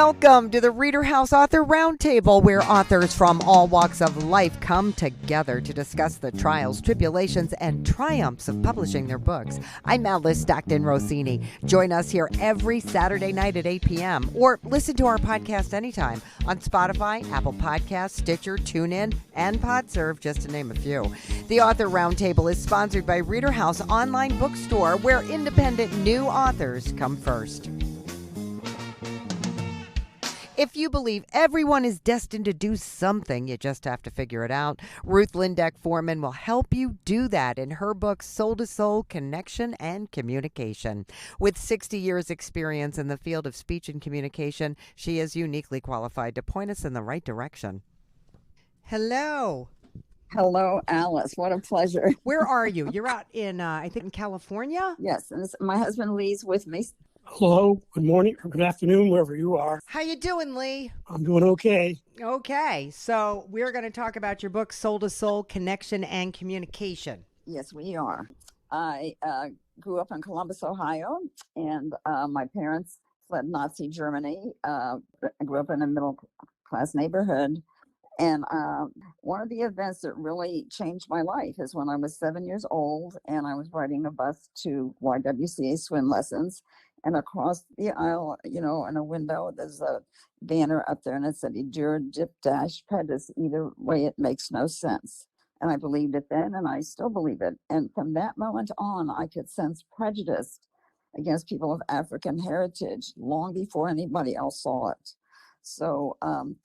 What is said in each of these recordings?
Welcome to the ReaderHouse Author Roundtable, where authors from all walks of life come together to discuss the trials, tribulations, and triumphs of publishing their books. I'm Alice Stockton Rossini. Join us here every Saturday night at 8 p.m. or listen to our podcast anytime on Spotify, Apple Podcasts, Stitcher, TuneIn, and PodServe, just to name a few. The Author Roundtable is sponsored by ReaderHouse Online Bookstore, where independent new authors come first. If you believe everyone is destined to do something, you just have to figure it out. Ruth Lindeck Forman will help you do that in her book, Soul to Soul, Connection and Communication. With 60 years experience in the field of speech and communication, she is uniquely qualified to point us in the right direction. Hello. Hello, Alice. What a pleasure. Where are you? You're out in, I think, in California? Yes, and my husband Lee's with me. Hello, good morning, or good afternoon, wherever you are. How you doing, Lee? I'm doing okay. Okay, so we're going to talk about your book, Soul to Soul, Connection and Communication. Yes, we are. I grew up in Columbus, Ohio, and my parents fled Nazi Germany. I grew up in a middle-class neighborhood, and one of the events that really changed my life is when I was 7 years old, and I was riding a bus to YWCA swim lessons. And across the aisle, in a window, there's a banner up there, and it said, "Endure, dip, dash, pedis. Either way, it makes no sense." And I believed it then, and I still believe it. And from that moment on, I could sense prejudice against people of African heritage long before anybody else saw it. So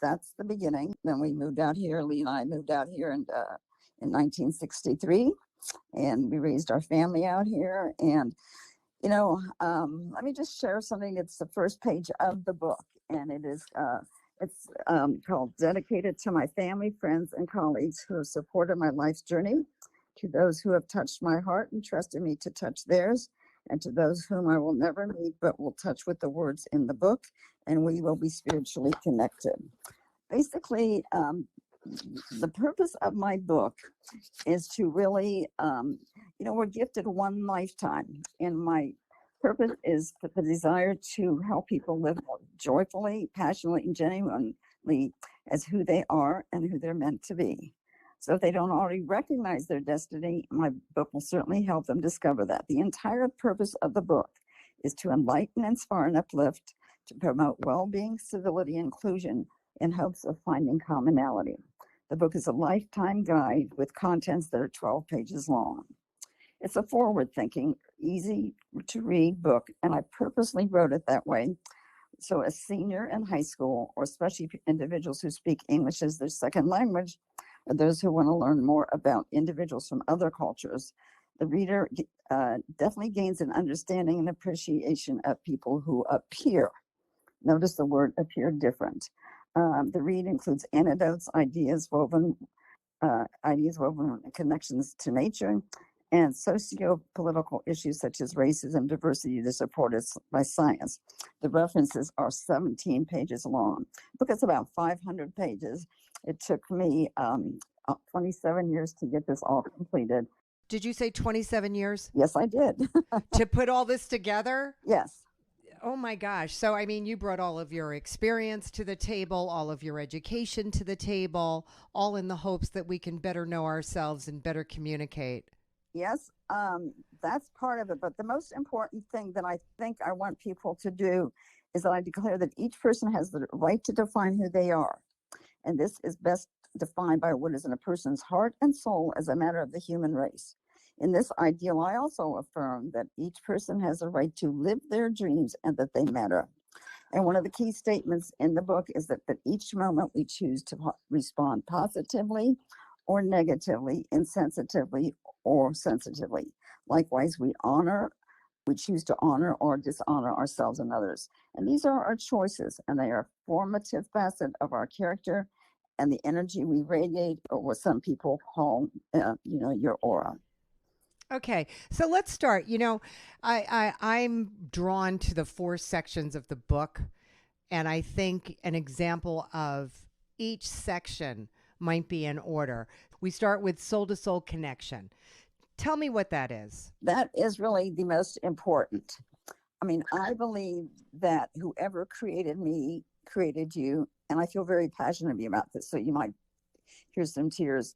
that's the beginning. Then we moved out here. Lee and I moved out here in 1963, and we raised our family out here. And let me just share something. It's the first page of the book, and it's called "Dedicated to my family, friends, and colleagues who have supported my life's journey, to those who have touched my heart and trusted me to touch theirs, and to those whom I will never meet but will touch with the words in the book, and we will be spiritually connected." Basically, the purpose of my book is to really, we're gifted one lifetime, and my purpose is the desire to help people live joyfully, passionately, and genuinely as who they are and who they're meant to be. So if they don't already recognize their destiny, my book will certainly help them discover that. The entire purpose of the book is to enlighten, inspire, and uplift, to promote well-being, civility, and inclusion in hopes of finding commonality. The book is a lifetime guide with contents that are 12 pages long. It's a forward-thinking, easy-to-read book, and I purposely wrote it that way. So a senior in high school, or especially individuals who speak English as their second language, or those who want to learn more about individuals from other cultures, the reader definitely gains an understanding and appreciation of people who appear. Notice the word appear different. The read includes anecdotes, ideas woven connections to nature, and socio-political issues such as racism, diversity that are supported by science. The references are 17 pages long. The book is about 500 pages. It took me 27 years to get this all completed. Did you say 27 years? Yes, I did. To put all this together? Yes. Oh my gosh. So, I mean, you brought all of your experience to the table, all of your education to the table, all in the hopes that we can better know ourselves and better communicate. Yes, that's part of it. But the most important thing that I think I want people to do is that I declare that each person has the right to define who they are. And this is best defined by what is in a person's heart and soul as a matter of the human race. In this ideal, I also affirm that each person has a right to live their dreams and that they matter. And one of the key statements in the book is that at each moment we choose to respond positively or negatively, insensitively or sensitively. Likewise, we choose to honor or dishonor ourselves and others. And these are our choices, and they are a formative facet of our character and the energy we radiate, or what some people call, your aura. Okay, so let's start. I'm drawn to the 4 sections of the book, and I think an example of each section might be in order. We start with Soul to Soul Connection. Tell me what that is. That is really the most important. I mean, I believe that whoever created me created you, and I feel very passionately about this, so you might hear some tears,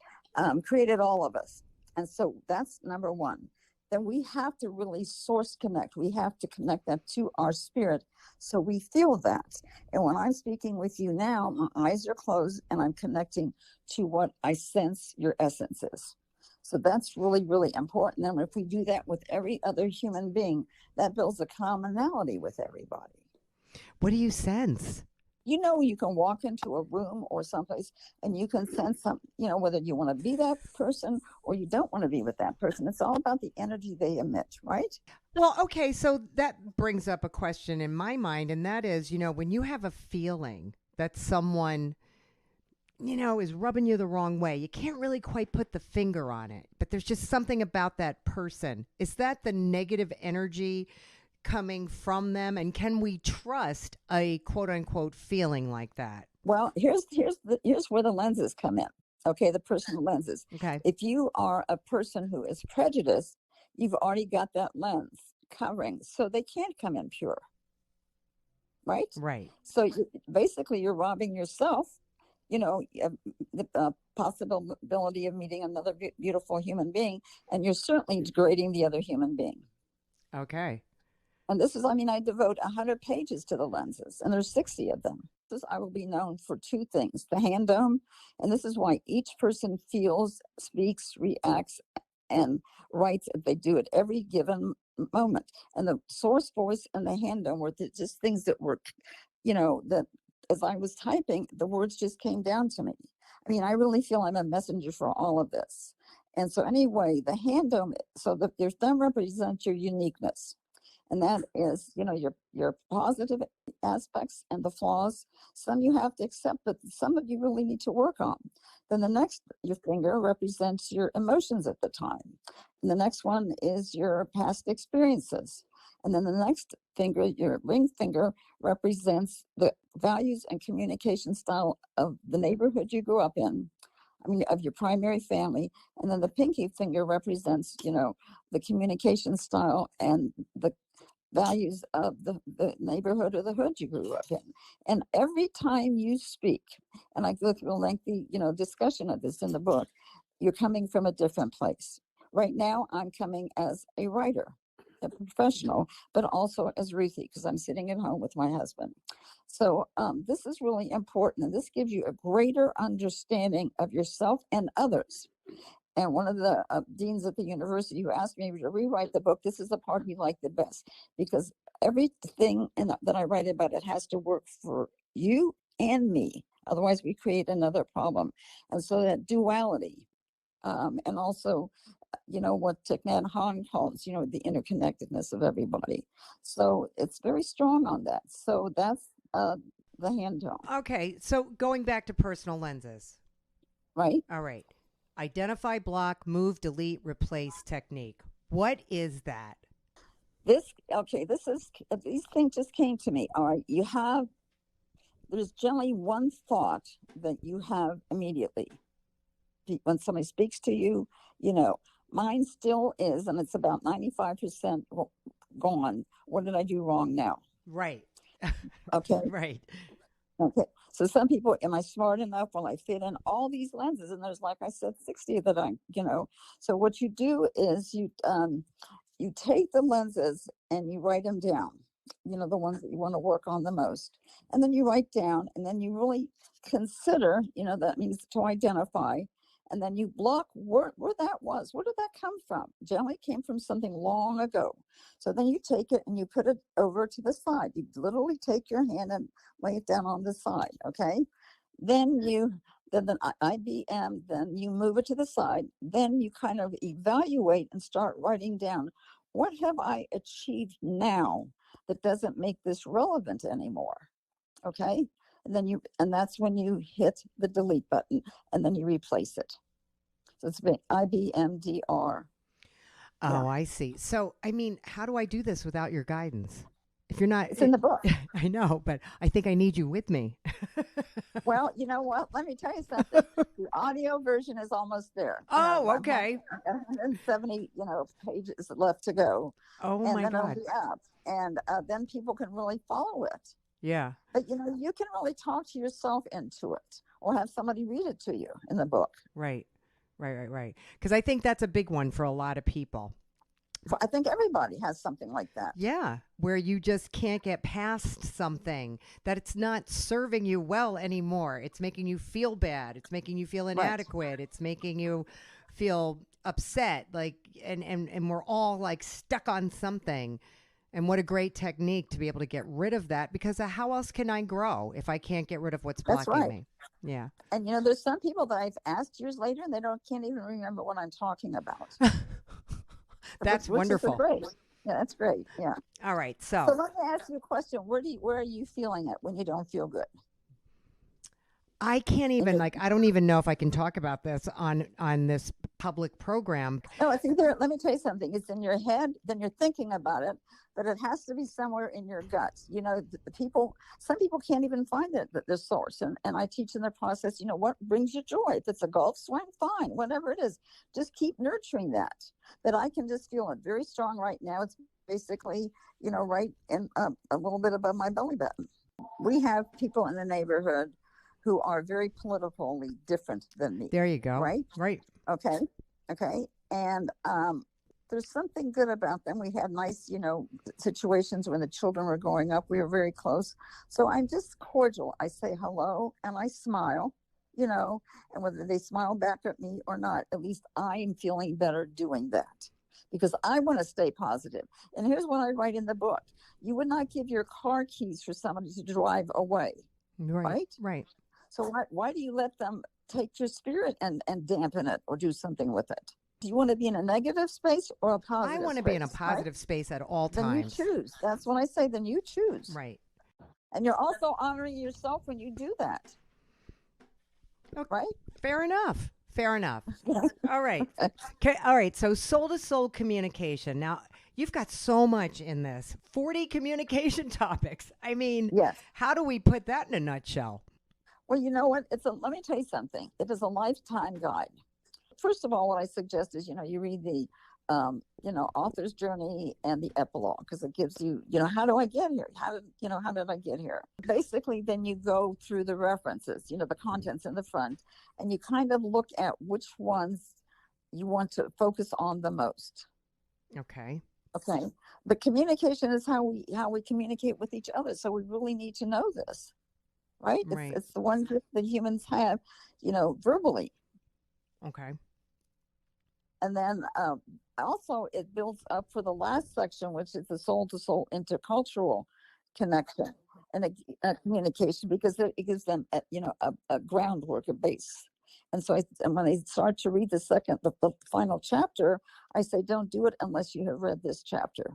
created all of us. And so that's number one. Then we have to really source connect. We have to connect that to our spirit so we feel that. And when I'm speaking with you now, my eyes are closed and I'm connecting to what I sense your essence is. So that's really, really important. And if we do that with every other human being, that builds a commonality with everybody. What do you sense? You know, you can walk into a room or someplace and you can sense something, you know, whether you want to be that person or you don't want to be with that person. It's all about the energy they emit, right? Well, okay, so that brings up a question in my mind, and that is, when you have a feeling that someone, is rubbing you the wrong way, you can't really quite put the finger on it, but there's just something about that person. Is that the negative energy coming from them, and can we trust a quote unquote feeling like that? Well, here's where the lenses come in. Okay, the personal lenses. Okay. If you are a person who is prejudiced, you've already got that lens covering, so they can't come in pure. Right? Right. So basically you're robbing yourself, the possibility of meeting another beautiful human being, and you're certainly degrading the other human being. Okay. And this is, I devote 100 pages to the lenses, and there's 60 of them. I will be known for two things: the hand dome, and this is why each person feels, speaks, reacts, and writes. They do it every given moment. And the source voice and the hand dome were just things that were, that as I was typing, the words just came down to me. I really feel I'm a messenger for all of this. And so anyway, the hand dome, so your thumb represents your uniqueness. And that is, your positive aspects and the flaws. Some you have to accept, but some of you really need to work on. Then your finger represents your emotions at the time. And the next one is your past experiences. And then the next finger, your ring finger, represents the values and communication style of the neighborhood you grew up in. Of your primary family. And then the pinky finger represents, the communication style and the values of the neighborhood or the hood you grew up in. And every time you speak, and I go through a lengthy, discussion of this in the book, you're coming from a different place. Right now, I'm coming as a writer, a professional, but also as Ruthie, because I'm sitting at home with my husband. So this is really important, and this gives you a greater understanding of yourself and others. And one of the deans at the university who asked me to rewrite the book, this is the part he liked the best, because everything that I write about it has to work for you and me. Otherwise, we create another problem. And so that duality, and also, what Thich Nhat Hanh calls, the interconnectedness of everybody. So it's very strong on that. So that's the hand dome. Okay, so going back to personal lenses. Right. All right. Identify, block, move, delete, replace technique. What is that? These things just came to me. All right. There's generally one thought that you have immediately. When somebody speaks to you, mine still is, and it's about 95% gone. What did I do wrong now? Right. Okay. Right. Okay. So some people, am I smart enough? Will I fit in all these lenses? And there's, like I said, 60 that so what you do is you take the lenses and you write them down, the ones that you want to work on the most. And then you write down, and then you really consider, that means to identify. And then you block where that was. Where did that come from? Generally came from something long ago. So then you take it and you put it over to the side. You literally take your hand and lay it down on the side, okay? Then the IBM, then you move it to the side. Then you kind of evaluate and start writing down, what have I achieved now that doesn't make this relevant anymore, okay? And that's when you hit the delete button, and then you replace it. So it's been IBMDR. Oh, Yeah. I see. So, how do I do this without your guidance? If you're not, It's in the book. I know, but I think I need you with me. Well, you know what? Let me tell you something. The audio version is almost there. Oh, okay. 170, pages left to go. Oh and my then God. it'll be up, and then people can really follow it. Yeah. But you can really talk to yourself into it, or have somebody read it to you in the book. Right. Right. Because I think that's a big one for a lot of people. I think everybody has something like that. Yeah, where you just can't get past something, that it's not serving you well anymore. It's making you feel bad. It's making you feel inadequate. It's making you feel upset. Like, and we're all like stuck on something. And what a great technique to be able to get rid of that, because how else can I grow if I can't get rid of what's That's blocking right. me? Yeah. And there's some people that I've asked years later, and they can't even remember what I'm talking about. That's which wonderful. Is great. Yeah, that's great. Yeah. All right. So let me ask you a question. Where are you feeling it when you don't feel good? I can't even I don't even know if I can talk about this on this public program. No, it's either, let me tell you something. It's in your head, then you're thinking about it, but it has to be somewhere in your gut. Some people can't even find the source. And I teach in the process, what brings you joy? If it's a golf swing, fine, whatever it is, just keep nurturing that. But I can just feel it very strong right now. It's basically, right in a little bit above my belly button. We have people in the neighborhood who are very politically different than me. There you go. Right? Right. Okay. And there's something good about them. We had nice, situations when the children were growing up. We were very close. So I'm just cordial. I say hello and I smile, and whether they smile back at me or not, at least I am feeling better doing that, because I want to stay positive. And here's what I write in the book. You would not give your car keys for somebody to drive away. Right. So why do you let them take your spirit and dampen it or do something with it? Do you want to be in a negative space or a positive space? I want to be in a positive space at all times. Then you choose. That's when I say, then you choose. Right. And you're also honoring yourself when you do that. Okay. Right? Fair enough. All right. Okay. All right. So soul-to-soul communication. Now, you've got so much in this. 40 communication topics. I mean, yes. How do we put that in a nutshell? Well, you know what? Let me tell you something. It is a lifetime guide. First of all, what I suggest is, you read the, author's journey and the epilogue, because it gives you, how do I get here? How did I get here? Basically, then you go through the references, the contents in the front, and you kind of look at which ones you want to focus on the most. Okay. But communication is how we communicate with each other. So we really need to know this. Right? It's the one gift that humans have, verbally. Okay. And then also it builds up for the last section, which is the soul-to-soul intercultural connection and communication, because it gives them, a groundwork, a base. And so when I start to read the final chapter, I say, don't do it unless you have read this chapter,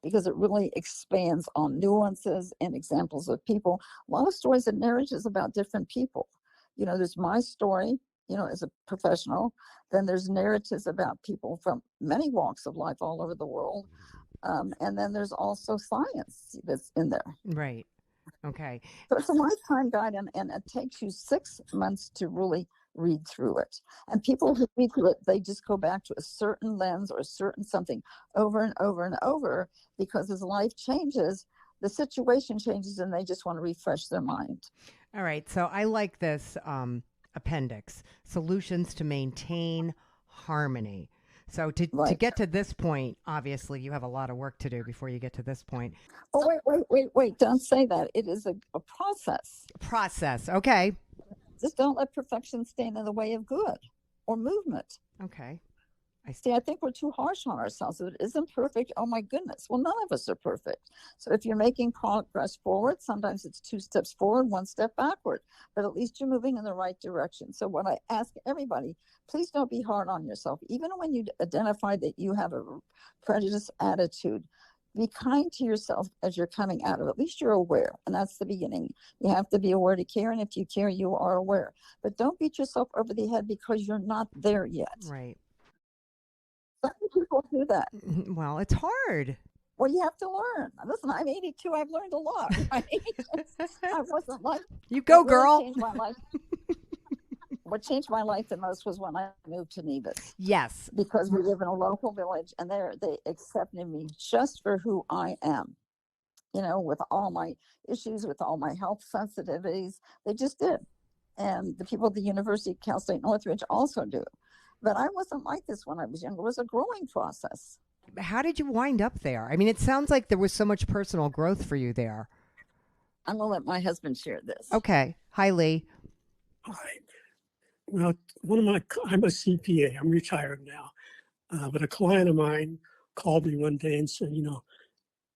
because it really expands on nuances and examples of people. A lot of stories in marriage is about different people. There's my story, as a professional. Then there's narratives about people from many walks of life all over the world. And then there's also science that's in there. Right. Okay. So it's a lifetime guide, and it takes you 6 months to really read through it. And people who read through it, they just go back to a certain lens or a certain something over and over and over, because as life changes, the situation changes, and they just want to refresh their mind. All right. So I like this appendix, solutions to maintain harmony. So to get to this point, obviously you have a lot of work to do before you get to this point. Oh, wait. Don't say that. It is a process. Process. Okay. Just don't let perfection stand in the way of good or movement. Okay. I think we're too harsh on ourselves. If it isn't perfect, oh my goodness. Well, none of us are perfect. So if you're making progress forward, sometimes it's 2 steps forward, 1 step backward, but at least you're moving in the right direction. So what I ask everybody, please don't be hard on yourself. Even when you identify that you have a prejudiced attitude, be kind to yourself as you're coming out of it. At least you're aware, and that's the beginning. You have to be aware to care, and if you care, you are aware. But don't beat yourself over the head because you're not there yet. Right. Some people do that. Well, it's hard. Well, you have to learn. Listen, I'm 82. I've learned a lot. Right? I wasn't like you go, girl. Changed my life. What changed my life the most was when I moved to Nevis. Yes, because we live in a local village, and they accepted me just for who I am. with all my issues, with all my health sensitivities. They just did. And the people at the University of Cal State Northridge also do. But I wasn't like this when I was younger. It was a growing process. How did you wind up there? I mean, it sounds like there was so much personal growth for you there. I'm going to let my husband share this. Okay. Hi, Lee. Hi. Well, I'm a CPA. I'm retired now. But a client of mine called me one day and said,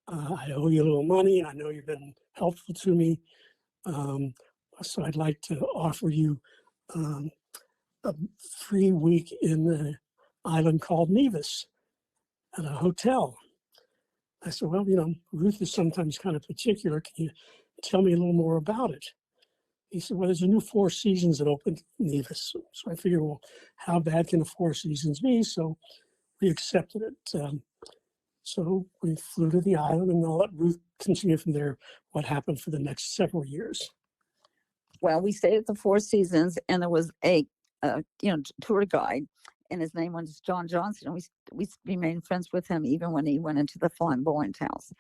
I owe you a little money. I know you've been helpful to me. So I'd like to offer you a free week in the island called Nevis at a hotel. I said, well, Ruth is sometimes kind of particular. Can you tell me a little more about it? He said, well, there's a new Four Seasons that opened in Nevis. So I figured, well, how bad can the Four Seasons be? So we accepted it. So we flew to the island, and I'll let Ruth continue from there what happened for the next several years. Well, we stayed at the Four Seasons, and there was a tour guide, and his name was John Johnson. We remained friends with him even when he went into the flamboyant house.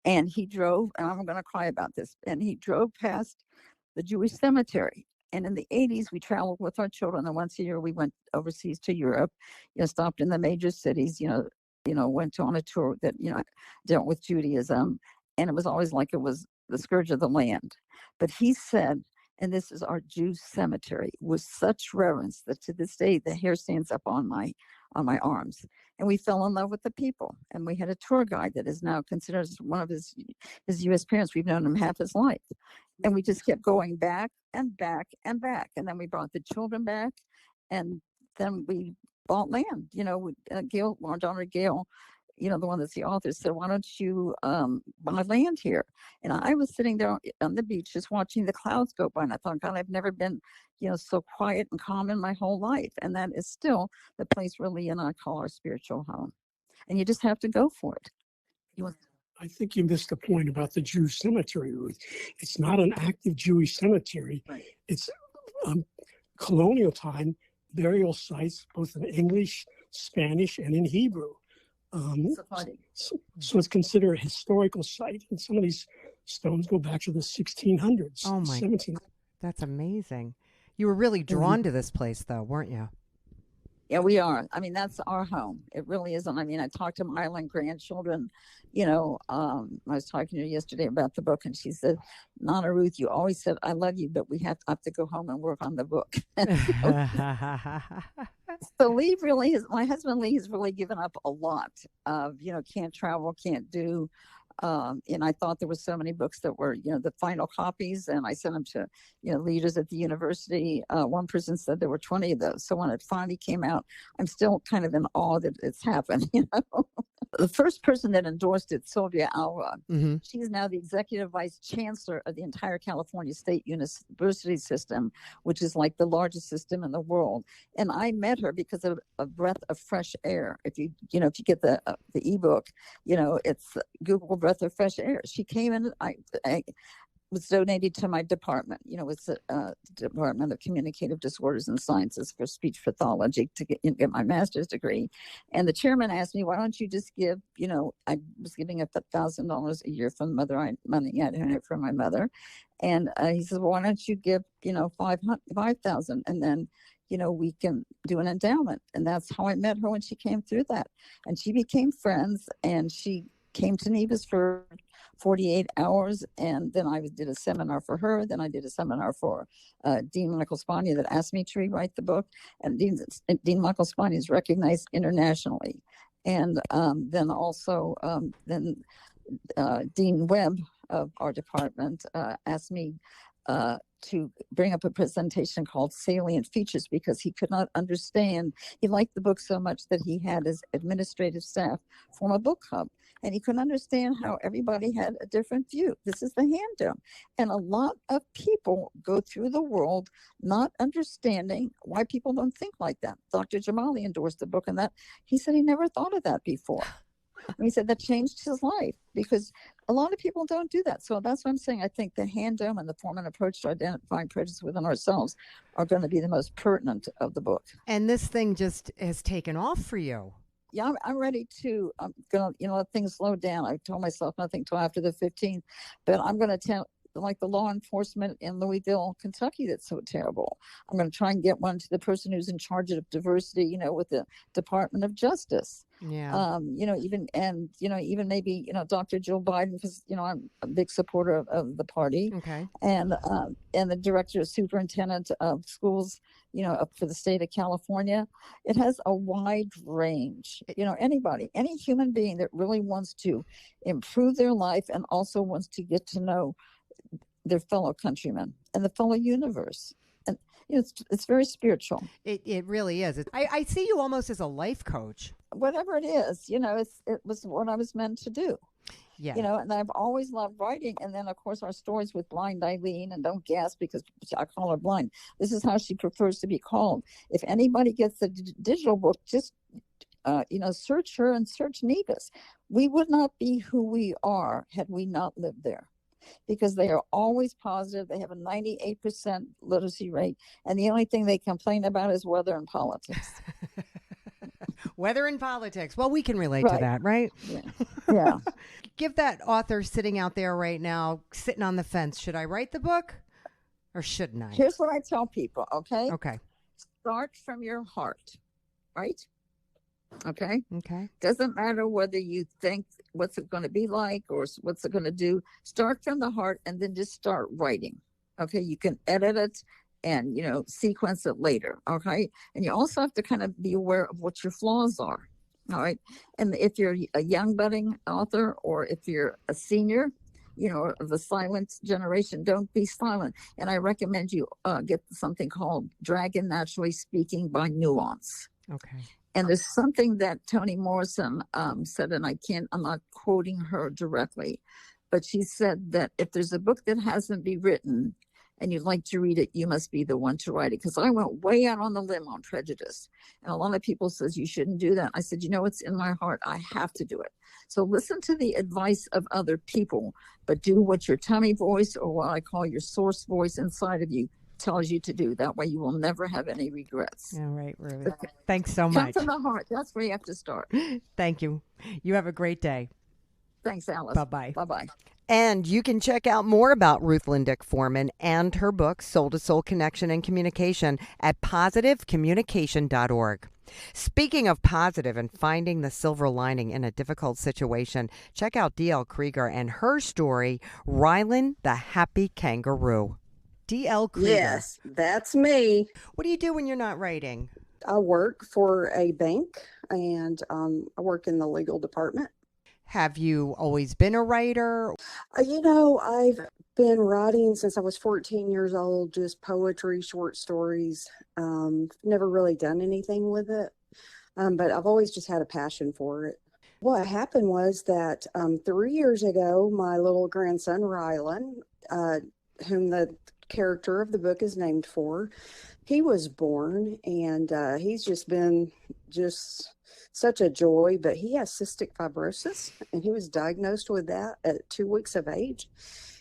And he drove, and I'm going to cry about this, and he drove past the Jewish cemetery. And in the 80s, we traveled with our children, and once a year we went overseas to Europe, stopped in the major cities, went on a tour that, dealt with Judaism. And it was always like it was the scourge of the land. But he said, and this is our Jews cemetery, with such reverence that to this day, the hair stands up on my arms. And we fell in love with the people. And we had a tour guide that is now considered one of his U.S. parents. We've known him half his life. And we just kept going back and back and back. And then we brought the children back. And then we bought land. Gail, our daughter Gail, the one that's the author, said, why don't you buy land here? And I was sitting there on the beach just watching the clouds go by. And I thought, God, I've never been, so quiet and calm in my whole life. And that is still the place where Lee and I call our spiritual home. And you just have to go for it. I think you missed the point about the Jewish cemetery, Ruth. It's not an active Jewish cemetery. Right. It's colonial time burial sites, both in English, Spanish, and in Hebrew. So it's considered a historical site, and some of these stones go back to the 1600s. Oh my, 1700s. That's amazing. You were really drawn to this place, though, weren't you? Yeah, we are. I mean, that's our home. It really isn't. I mean, I talked to my island grandchildren. I was talking to her yesterday about the book, and she said, Nana Ruth, you always said, I love you, but we have to go home and work on the book. So Lee really is, my husband Lee has really given up a lot of, can't travel, can't do. And I thought there were so many books that were, the final copies, and I sent them to, leaders at the university. One person said there were 20 of those. So when it finally came out, I'm still kind of in awe that it's happened, The first person that endorsed it, Sylvia Alva, she's now the executive vice chancellor of the entire California State University system, which is like the largest system in the world. And I met her because of a breath of fresh air. If you get the ebook, it's Google Breath of Fresh Air. She came in, I was donated to my department. It's a Department of Communicative Disorders and Sciences for Speech Pathology to get my master's degree. And the chairman asked me, why don't you just give, I was giving $1,000 a year from money I had from my mother. And he says, well, why don't you give, $5,000 and then, we can do an endowment. And that's how I met her when she came through that. And she became friends, and she came to Nevis for 48 hours, and then I did a seminar for her. Then I did a seminar for Dean Michael Spania that asked me to rewrite the book. And Dean Michael Spania is recognized internationally. And then also Dean Webb of our department asked me to bring up a presentation called Salient Features, because he could not understand. He liked the book so much that he had his administrative staff form a book club, and he couldn't understand how everybody had a different view. This is the hand-dome. And a lot of people go through the world not understanding why people don't think like that. Dr. Jamali endorsed the book, and that he said he never thought of that before. And he said that changed his life, because a lot of people don't do that. So that's what I'm saying. I think the hand-dome and the Forman approach to identifying prejudice within ourselves are going to be the most pertinent of the book. And this thing just has taken off for you. Yeah, I'm ready to. I'm gonna, let things slow down. I told myself nothing till after the 15th, but I'm gonna tell, like the law enforcement in Louisville, Kentucky, that's so terrible. I'm gonna try and get one to the person who's in charge of diversity, with the Department of Justice. Yeah. Even maybe, Dr. Jill Biden, because I'm a big supporter of the party, Okay. and the director, superintendent of schools, up for the state of California. It has a wide range. Anybody, any human being that really wants to improve their life and also wants to get to know their fellow countrymen and the fellow universe. And it's very spiritual. It really is. I see you almost as a life coach. Whatever it is, it was what I was meant to do. Yeah. And I've always loved writing. And then, of course, our stories with Blind Eileen, and don't gasp because I call her blind. This is how she prefers to be called. If anybody gets the digital book, just, search her and search Nevis. We would not be who we are had we not lived there, because they are always positive. They have a 98% literacy rate. And the only thing they complain about is weather and politics. Weather and politics. Well, we can relate to that, right? Yeah. Give that author sitting out there right now, sitting on the fence. Should I write the book or shouldn't I? Here's what I tell people, okay? Okay. Start from your heart, right? Okay? Okay. Doesn't matter whether you think what's it going to be like or what's it going to do. Start from the heart and then just start writing. Okay? You can edit it and, sequence it later. Okay? And you also have to kind of be aware of what your flaws are. All right. And if you're a young budding author, or if you're a senior, of the silent generation, don't be silent. And I recommend you get something called Dragon Naturally Speaking by Nuance. Okay. And there's something that Toni Morrison said, and I'm not quoting her directly, but she said that if there's a book that hasn't been written and you'd like to read it, you must be the one to write it. Because I went way out on the limb on prejudice. And a lot of people says you shouldn't do that. I said, it's in my heart. I have to do it. So listen to the advice of other people, but do what your tummy voice, or what I call your source voice inside of you, tells you to do. That way you will never have any regrets. All right, Ruth. Thanks so much. Come from the heart. That's where you have to start. Thank you. You have a great day. Thanks, Alice. Bye-bye. Bye-bye. And you can check out more about Ruth Lindeck Forman and her book, Soul to Soul Connection and Communication, at positivecommunication.org. Speaking of positive and finding the silver lining in a difficult situation, check out D.L. Kreager and her story, Rylan the Happy Kangaroo. D.L. Kreager. Yes, that's me. What do you do when you're not writing? I work for a bank, and I work in the legal department. Have you always been a writer? I've been writing since I was 14 years old, just poetry, short stories. Never really done anything with it, but I've always just had a passion for it. What happened was that 3 years ago, my little grandson, Rylan, whom the character of the book is named for, he was born, and he's just been such a joy. But he has cystic fibrosis, and he was diagnosed with that at 2 weeks of age.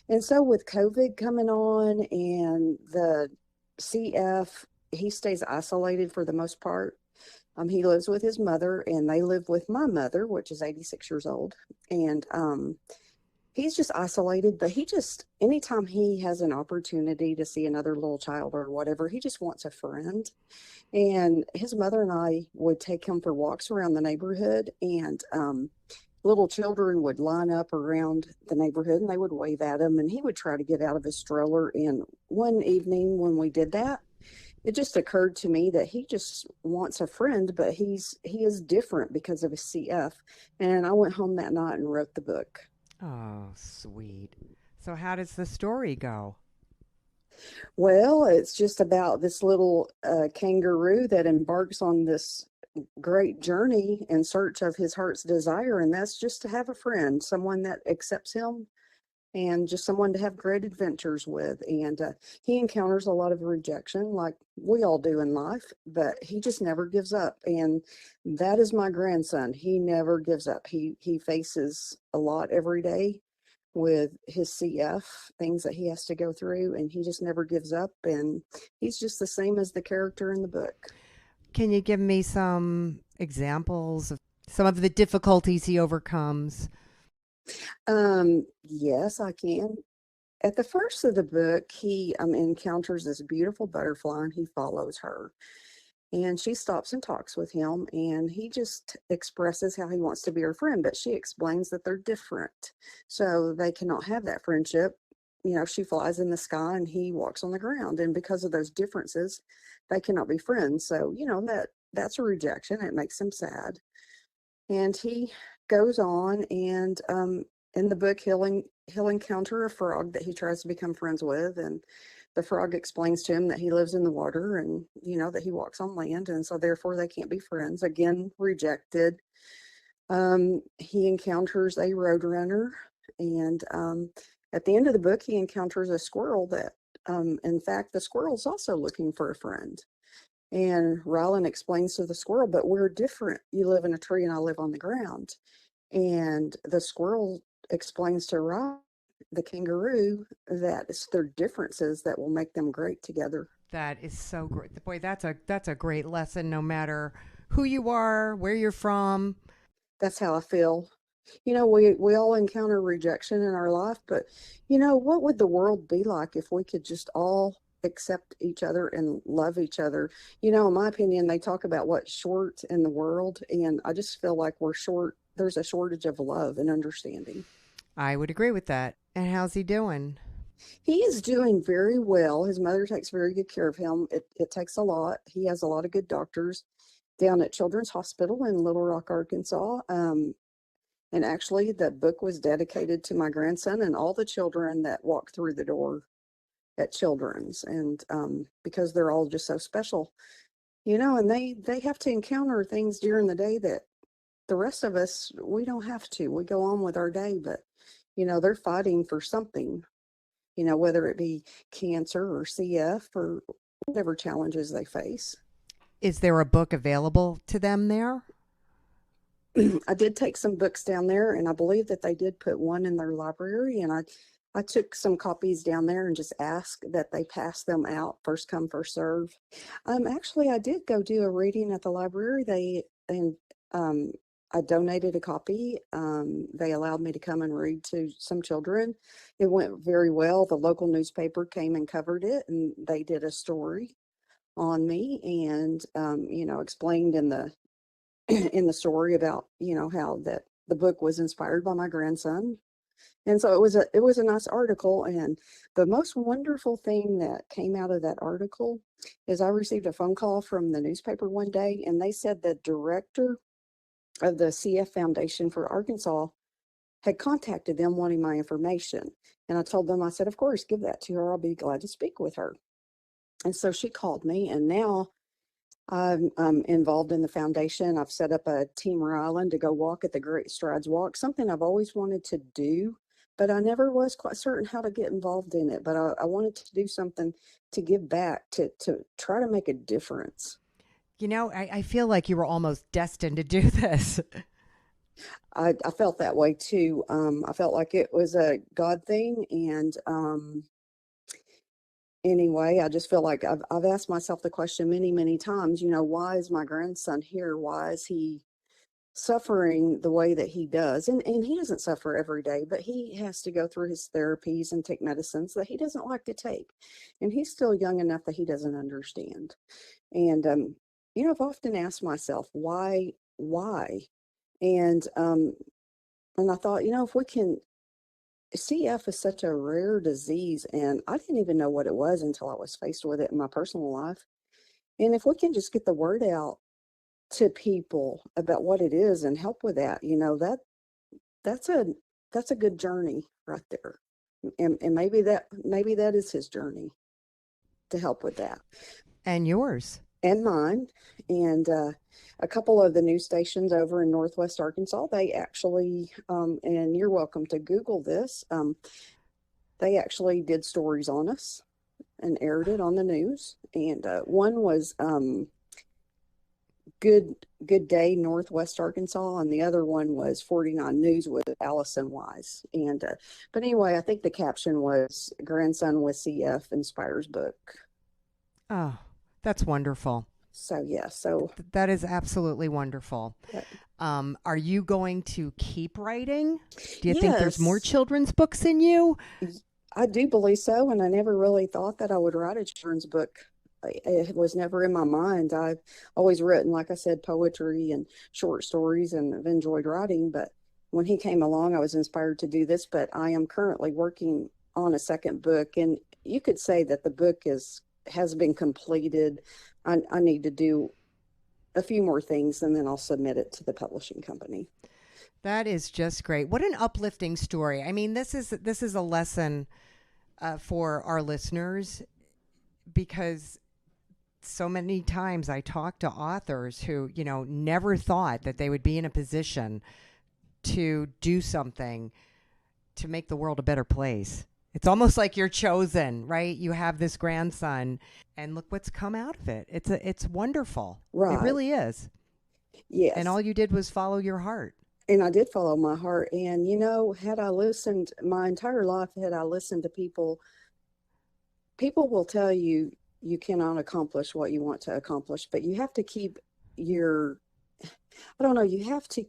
And so with COVID coming on and the CF, he stays isolated for the most part. He lives with his mother, and they live with my mother, which is 86 years old. And he's just isolated, but anytime he has an opportunity to see another little child or whatever, he just wants a friend. And his mother and I would take him for walks around the neighborhood, and little children would line up around the neighborhood and they would wave at him, and he would try to get out of his stroller. And one evening when we did that, it just occurred to me that he just wants a friend, but he is different because of his CF. And I went home that night and wrote the book. Oh, sweet. So how does the story go? Well, it's just about this little kangaroo that embarks on this great journey in search of his heart's desire, and that's just to have a friend, someone that accepts him, and just someone to have great adventures with. And he encounters a lot of rejection, like we all do in life, but he just never gives up. And that is my grandson. He never gives up. He faces a lot every day with his CF, things that he has to go through, and he just never gives up. And he's just the same as the character in the book. Can you give me some examples of Some of the difficulties he overcomes. Yes, I can. At the first of the book, he encounters this beautiful butterfly and he follows her. And she stops and talks with him, and he just expresses how he wants to be her friend, but she explains that they're different. So they cannot have that friendship. You know, she flies in the sky and he walks on the ground. And because of those differences, they cannot be friends. So, you know, that's a rejection. It makes him sad. And he goes on, and in the book he'll encounter a frog that he tries to become friends with, and the frog explains to him that he lives in the water and, you know, that he walks on land, and so therefore they can't be friends. Again, rejected. He encounters a roadrunner, and at the end of the book he encounters a squirrel that in fact the squirrel's also looking for a friend. And Rylan explains to the squirrel, but we're different. You live in a tree and I live on the ground. And the squirrel explains to Rylan, the kangaroo, that it's their differences that will make them great together. That is so great. Boy, that's a great lesson no matter who you are, where you're from. That's how I feel. You know, we all encounter rejection in our life, but you know, what would the world be like if we could just all accept each other and love each other? You know, in my opinion, they talk about what's short in the world, and I just feel like we're short. There's a shortage of love and understanding. I would agree with that. And how's he doing? He is doing very well. His mother takes very good care of him. It takes a lot. He has a lot of good doctors down at Children's Hospital in Little Rock, Arkansas. And actually, the book was dedicated to my grandson and all the children that walk through the door at Children's, and because they're all just so special, you know, and they have to encounter things during the day that the rest of us, we don't have to. We go on with our day, but you know, they're fighting for something, you know, whether it be cancer or CF or whatever challenges they face. Is there a book available to them there? I did take some books down there, and I believe that they did put one in their library, and I took some copies down there and just asked that they pass them out, first come, first serve. Actually, I did go do a reading at the library. I donated a copy. They allowed me to come and read to some children. It went very well. The local newspaper came and covered it, and they did a story on me, and you know, explained in the in the story about, you know, how that the book was inspired by my grandson. And so it was a nice article. And the most wonderful thing that came out of that article is I received a phone call from the newspaper one day, and they said the director of the CF Foundation for Arkansas had contacted them wanting my information. And I told them, I said, of course, give that to her. I'll be glad to speak with her. And so she called me, and now I'm involved in the foundation. I've set up a Team Ryland to go walk at the Great Strides Walk, something I've always wanted to do, but I never was quite certain how to get involved in it. But I wanted to do something to give back, to try to make a difference. You know, I feel like you were almost destined to do this. I felt that way too. I felt like it was a God thing, and anyway, I just feel like I've asked myself the question many, many times, you know, why is my grandson here? Why is he suffering the way that he does? And he doesn't suffer every day, but he has to go through his therapies and take medicines that he doesn't like to take. And he's still young enough that he doesn't understand. And you know, I've often asked myself, why? And I thought, you know, if we can, CF is such a rare disease, and I didn't even know what it was until I was faced with it in my personal life. And if we can just get the word out to people about what it is and help with that, you know, that's a good journey right there. And maybe that is his journey to help with that. And yours. And mine. And a couple of the news stations over in Northwest Arkansas, they actually, and you're welcome to Google this, they actually did stories on us and aired it on the news. And one was Good Day Northwest Arkansas, and the other one was 49 News with Allison Wise. And but anyway, I think the caption was "Grandson with CF inspires book." Oh, that's wonderful. So yeah, so That is absolutely wonderful. uh, Are you going to keep writing? Do you think there's more yes, children's books in you? I do believe so, and I never really thought that I would write a children's book. It was never in my mind. I've always written, like I said, poetry and short stories, and I've enjoyed writing. But when he came along, I was inspired to do this. But I am currently working on a second book, and you could say that the book has been completed. I need to do a few more things, and then I'll submit it to the publishing company. That is just great. What an uplifting story. I mean, this is a lesson for our listeners, because so many times I talk to authors who, never thought that they would be in a position to do something to make the world a better place. It's almost like you're chosen, right? You have this grandson, and look what's come out of it. It's wonderful. It Right. really is. Yes. And all you did was follow your heart. And I did follow my heart. And, had I listened my entire life, had I listened to people, people will tell you you cannot accomplish what you want to accomplish, but you have to keep I don't know, you have to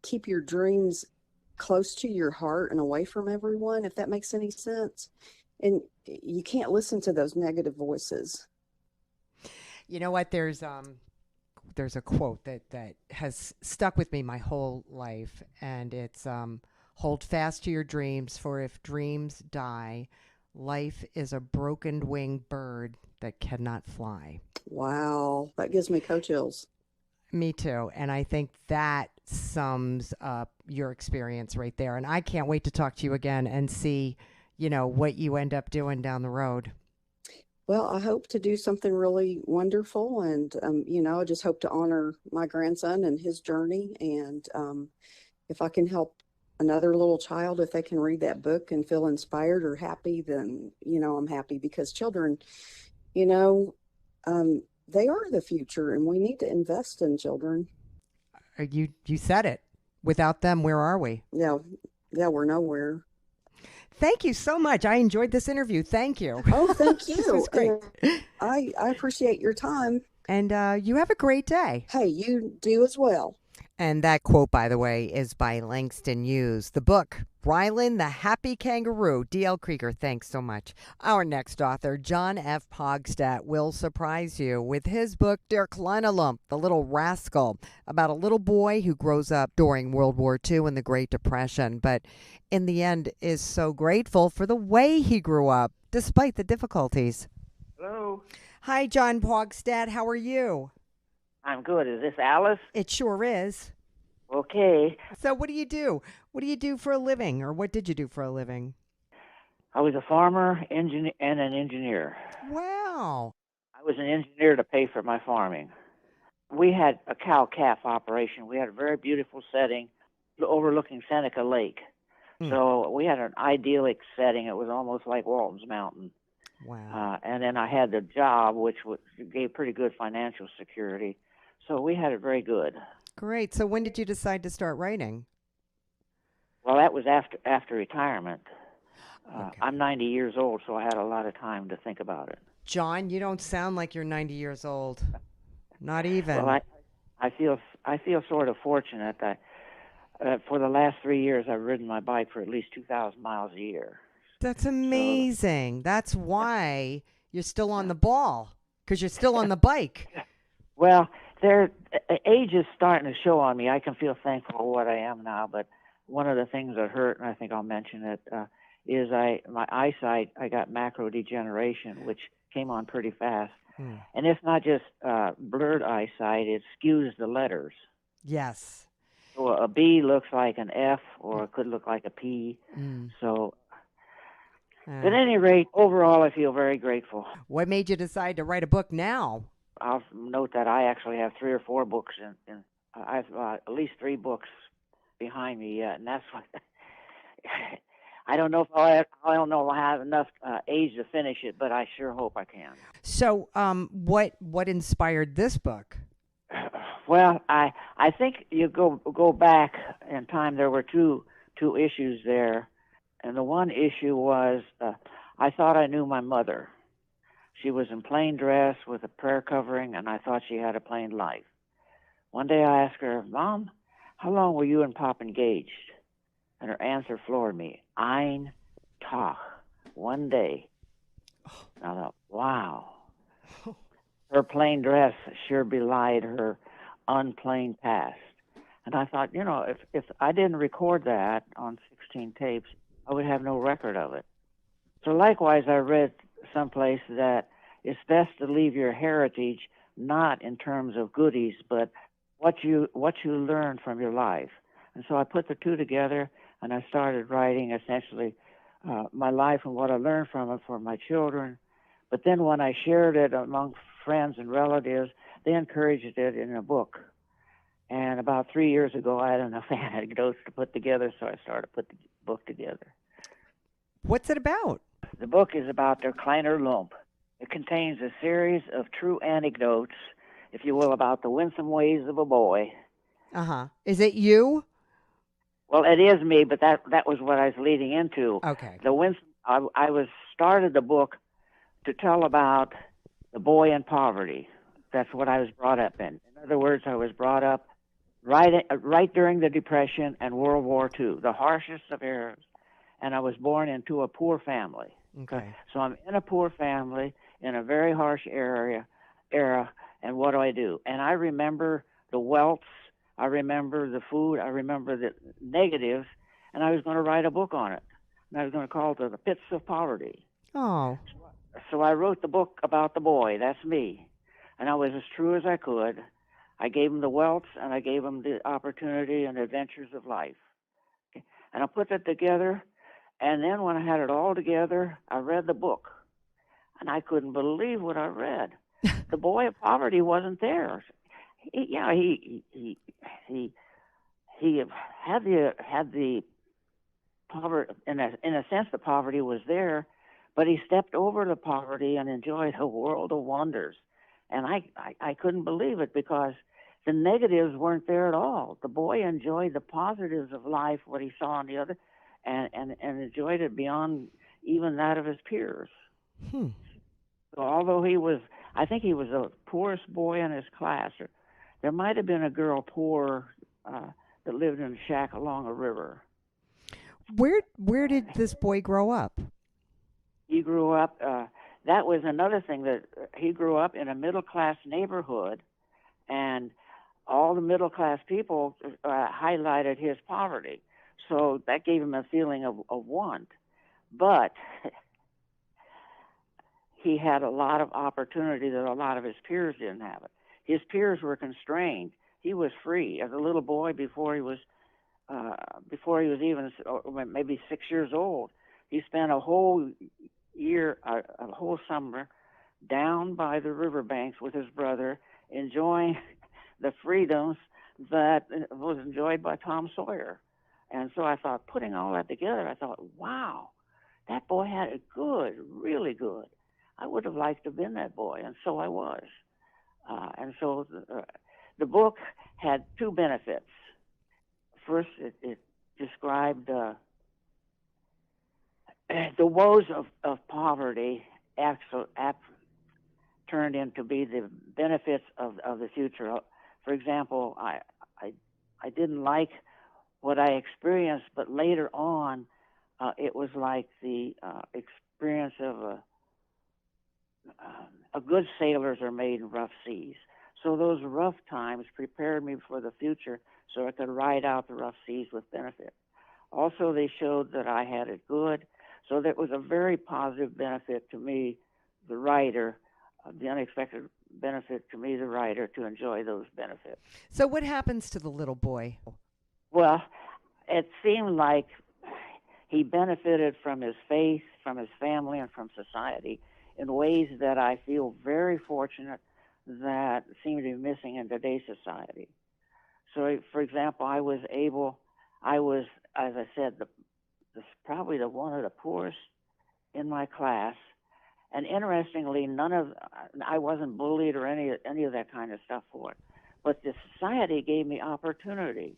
keep your dreams close to your heart and away from everyone, if that makes any sense. And you can't listen to those negative voices. You know what? There's a quote that has stuck with me my whole life, and it's hold fast to your dreams, for if dreams die, life is a broken winged bird that cannot fly. Wow, that gives me coat chills. Me too. And I think that sums up your experience right there. And I can't wait to talk to you again and see, what you end up doing down the road. Well, I hope to do something really wonderful, and I just hope to honor my grandson and his journey. And if I can help another little child, if they can read that book and feel inspired or happy, then I'm happy, because children, they are the future, and we need to invest in children. You said it. Without them, where are we? Yeah, we're nowhere. Thank you so much. I enjoyed this interview. Thank you. Oh, thank you. This was great. And I appreciate your time. And you have a great day. Hey, you do as well. And that quote, by the way, is by Langston Hughes. The book, Rylan the Happy Kangaroo. D.L. Kreager, thanks so much. Our next author, John F. Paugstat, will surprise you with his book, Der kleine Lump, The Little Rascal, about a little boy who grows up during World War II and the Great Depression, but in the end is so grateful for the way he grew up, despite the difficulties. Hello. Hi, John Paugstat. How are you? I'm good. Is this Alice? It sure is. Okay. So what do you do? What do you do for a living, or what did you do for a living? I was a farmer, engineer, and an engineer. Wow. I was an engineer to pay for my farming. We had a cow-calf operation. We had a very beautiful setting overlooking Seneca Lake. So we had an idyllic setting. It was almost like Walton's Mountain. Wow. And then I had the job, which gave pretty good financial security. So we had it very good. Great. So when did you decide to start writing? Well, that was after retirement. Okay. I'm 90 years old, so I had a lot of time to think about it. John, you don't sound like you're 90 years old. Not even. Well, I feel sort of fortunate that for the last 3 years I've ridden my bike for at least 2,000 miles a year. That's amazing. That's why you're still on the ball, because you're still on the bike. Well, age is starting to show on me. I can feel thankful for what I am now, but one of the things that hurt, and I think I'll mention it, is my eyesight. I got macro degeneration, which came on pretty fast. And it's not just blurred eyesight, it skews the letters. Yes. So a B looks like an F, or it could look like a P. So at any rate, overall, I feel very grateful. What made you decide to write a book now? I'll note that I actually have 3 or 4 books I have at least 3 books behind me yet, and that's what I don't know if I don't know if I have enough age to finish it, but I sure hope I can. So, what inspired this book? Well, I think you go back in time. There were two issues there, and the one issue was I thought I knew my mother. She was in plain dress with a prayer covering, and I thought she had a plain life. One day I asked her, Mom, how long were you and Pop engaged? And her answer floored me. Ein Tag, 1 day. And I thought, wow. Her plain dress sure belied her unplain past. And I thought, if I didn't record that on 16 tapes, I would have no record of it. So likewise, I read someplace that it's best to leave your heritage not in terms of goodies, but what you learn from your life. And so I put the two together, and I started writing essentially my life and what I learned from it for my children. But then when I shared it among friends and relatives, they encouraged it in a book. And about 3 years ago, I had enough anecdotes to put together, so I started to put the book together. What's it about? The book is about Der Kleiner Lump. It contains a series of true anecdotes, if you will, about the winsome ways of a boy. Uh-huh. Is it you? Well, it is me, but that was what I was leading into. Okay. I started the book to tell about the boy in poverty. That's what I was brought up in. In other words, I was brought up right during the Depression and World War II, the harshest of eras. And I was born into a poor family. Okay. So I'm in a poor family in a very harsh era, and what do? And I remember the welts, I remember the food, I remember the negatives, and I was going to write a book on it. And I was going to call it The Pits of Poverty. Oh. So I wrote the book about the boy, that's me. And I was as true as I could. I gave him the welts, and I gave him the opportunity and adventures of life. Okay. And I put that together, and then when I had it all together, I read the book. And I couldn't believe what I read. The boy of poverty wasn't there. He had the poverty, in a sense the poverty was there, but he stepped over the poverty and enjoyed a world of wonders. And I couldn't believe it, because the negatives weren't there at all. The boy enjoyed the positives of life, what he saw on the other, and enjoyed it beyond even that of his peers. So although I think he was the poorest boy in his class. There might have been a girl poor that lived in a shack along a river. Where did this boy grow up? He grew up, that was another thing, that he grew up in a middle-class neighborhood, and all the middle-class people highlighted his poverty. So that gave him a feeling of want. But he had a lot of opportunity that a lot of his peers didn't have it. His peers were constrained. He was free as a little boy before he was even maybe 6 years old. He spent a whole year, a whole summer, down by the riverbanks with his brother, enjoying the freedoms that was enjoyed by Tom Sawyer. And so I thought, putting all that together, I thought, wow, that boy had it good, really good. I would have liked to have been that boy, and so I was. And so the book had two benefits. First, it described the woes of poverty turned into be the benefits of the future. For example, I didn't like what I experienced, but later on, it was like the experience of good sailors are made in rough seas. So those rough times prepared me for the future, so I could ride out the rough seas with benefit. Also, they showed that I had it good, so that was a very positive benefit to me, the writer, the unexpected benefit to me, the writer, to enjoy those benefits. So what happens to the little boy? Well, it seemed like he benefited from his faith, from his family, and from society in ways that I feel very fortunate that seem to be missing in today's society. So, for example, I was, as I said, probably one of the poorest in my class. And interestingly, I wasn't bullied or any of that kind of stuff for it. But the society gave me opportunity.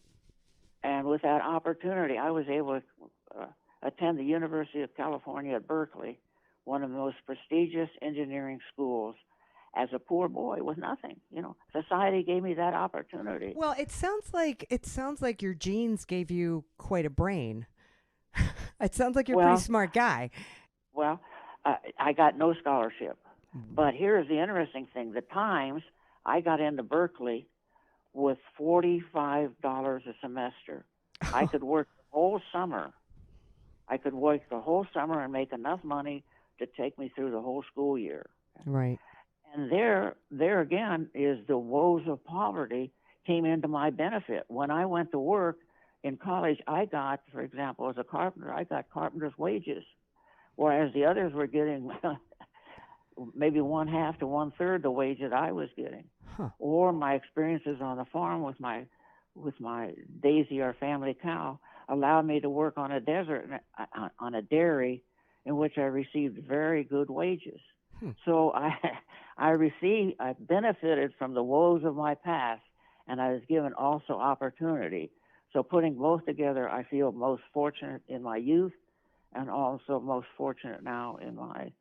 And with that opportunity, I was able to attend the University of California at Berkeley, one of the most prestigious engineering schools as a poor boy with nothing. Society gave me that opportunity. Well, it sounds like your genes gave you quite a brain. It sounds like you're a pretty smart guy. Well, I got no scholarship. But here's the interesting thing. The Times, I got into Berkeley with $45 a semester. I could work the whole summer. And make enough money to take me through the whole school year. Right. And there again is the woes of poverty came into my benefit. When I went to work in college, I got, for example, as a carpenter, I got carpenter's wages, whereas the others were getting maybe 1/2 to 1/3 the wage that I was getting. Huh. Or my experiences on the farm with my Daisy, our family cow, allowed me to work on a dairy in which I received very good wages. So I benefited from the woes of my past, and I was given also opportunity. So putting both together, I feel most fortunate in my youth and also most fortunate now in my...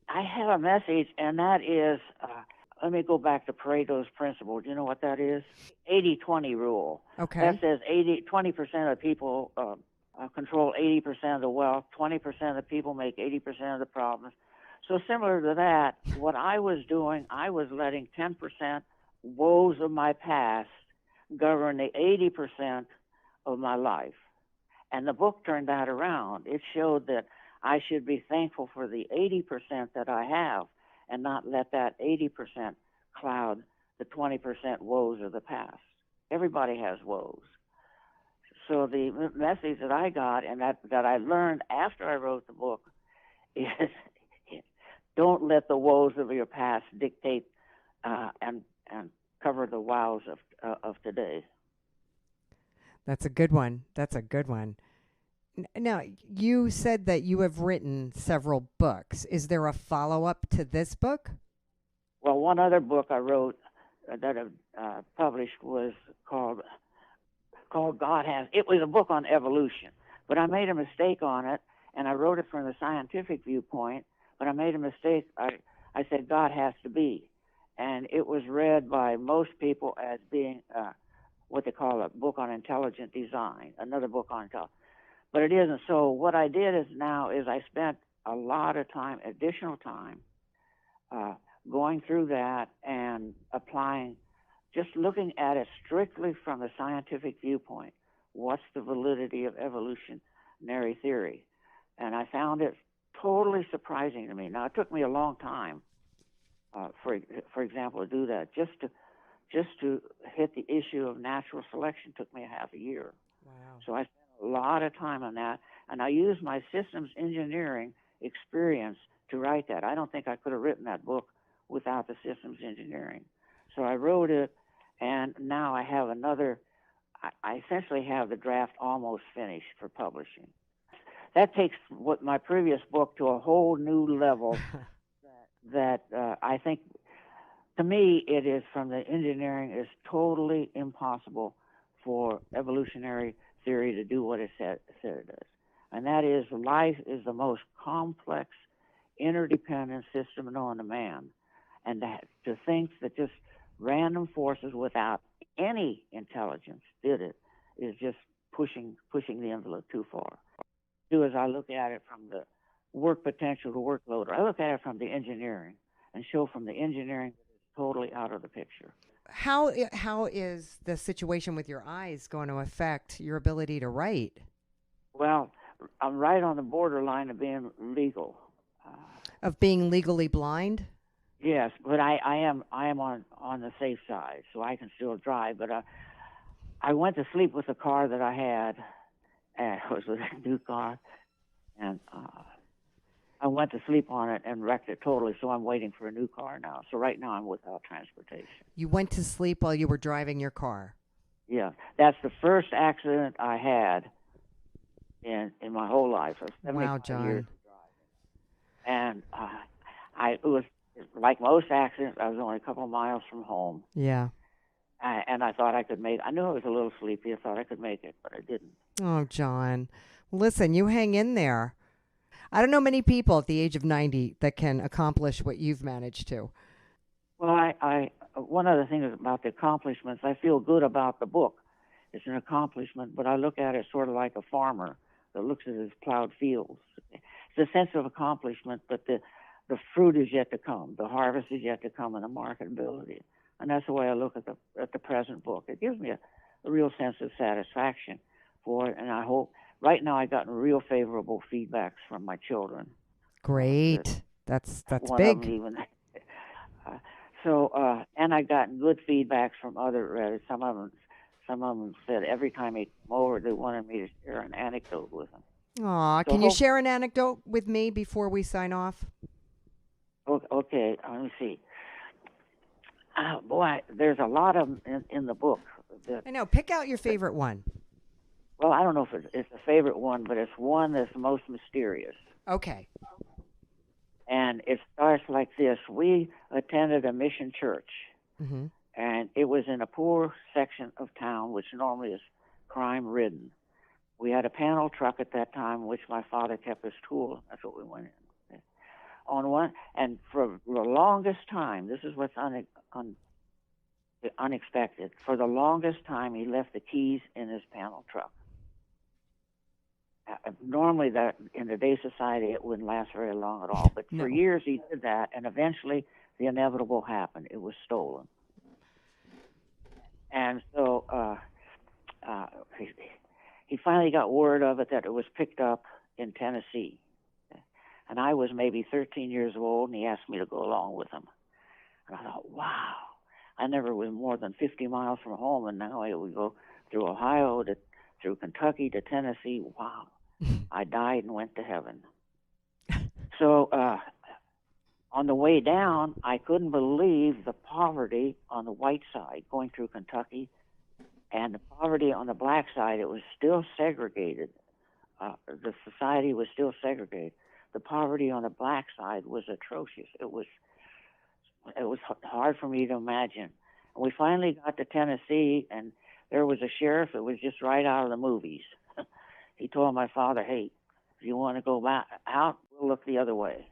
I have a message, and that is, let me go back to Pareto's principle. Do you know what that is? 80-20 rule. Okay. That says 20% of people control 80% of the wealth, 20% of the people make 80% of the problems. So similar to that, what I was doing, I was letting 10% woes of my past govern the 80% of my life. And the book turned that around. It showed that I should be thankful for the 80% that I have and not let that 80% cloud the 20% woes of the past. Everybody has woes. So the message that I got and that I learned after I wrote the book is don't let the woes of your past dictate and cover the wows of today. That's a good one. Now, you said that you have written several books. Is there a follow-up to this book? Well, one other book I wrote that I published was called God Has... It was a book on evolution, but I made a mistake on it, and I wrote it from the scientific viewpoint, but I made a mistake. I said God has to be, and it was read by most people as being what they call a book on intelligent design, another book on intelligence. But it isn't. So what I did is I spent a lot of time, additional time, going through that and applying, just looking at it strictly from the scientific viewpoint. What's the validity of evolutionary theory? And I found it totally surprising to me. Now, it took me a long time, for example, to do that. Just to hit the issue of natural selection took me a half a year. Wow. So I spent a lot of time on that, and I used my systems engineering experience to write that. I don't think I could have written that book without the systems engineering. So I wrote it, and now I have I essentially have the draft almost finished for publishing. That takes what my previous book to a whole new level that I think, to me, it is from the engineering is totally impossible for evolutionary theory to do what it said it does. And that is life is the most complex, interdependent system known to man. And to think that just random forces without any intelligence did it is just pushing the envelope too far. As I look at it from the work potential to workload, I look at it from the engineering and show from the engineering that it's totally out of the picture. How is the situation with your eyes going to affect your ability to write? Well, I'm right on the borderline of being legal. Of being legally blind? Yes, but I am on the safe side, so I can still drive. But I went to sleep with the car that I had, and it was a new car, and I went to sleep on it and wrecked it totally, so I'm waiting for a new car now. So right now I'm without transportation. You went to sleep while you were driving your ar? Yeah, that's the first accident I had in my whole life. Wow, John. Years of driving. And it was like most accidents, I was only a couple of miles from home. Yeah. And I thought I could make it. I knew I was a little sleepy. I thought I could make it, but I didn't. Oh, John. Listen, you hang in there. I don't know many people at the age of 90 that can accomplish what you've managed to. Well, I one of the things about the accomplishments, I feel good about the book. It's an accomplishment, but I look at it sort of like a farmer that looks at his plowed fields. It's a sense of accomplishment, but the fruit is yet to come. The harvest is yet to come, and the marketability. And that's the way I look at the present book. It gives me a real sense of satisfaction for it, and I hope. Right now, I've gotten real favorable feedbacks from my children. Great. That's One big. of them even. And I got good feedbacks from other readers. Some of them said every time they came over, they wanted me to share an anecdote with them. Aw, can you share an anecdote with me before we sign off? Okay, let me see. Boy, there's a lot of them in the book. I know. Pick out your favorite one. Well, I don't know if it's a favorite one, but it's one that's the most mysterious. Okay. And it starts like this. We attended a mission church, and it was in a poor section of town, which normally is crime-ridden. We had a panel truck at that time, in which my father kept his tool. That's what we went in. On one, and for the longest time, this is what's unexpected. For the longest time, he left the keys in his panel truck. Normally, that in today's society, it wouldn't last very long at all. But for years, he did that, and eventually, the inevitable happened. It was stolen. And so he finally got word of it that it was picked up in Tennessee. And I was maybe 13 years old, and he asked me to go along with him. And I thought, wow, I never was more than 50 miles from home, and now we go through Ohio, through Kentucky to Tennessee. Wow, I died and went to heaven. So on the way down, I couldn't believe the poverty on the white side going through Kentucky, and the poverty on the black side. It was still segregated. The society was still segregated. The poverty on the black side was atrocious. It was hard for me to imagine. And we finally got to Tennessee, and there was a sheriff that was just right out of the movies. He told my father, "Hey, if you want to go back out, we'll look the other way."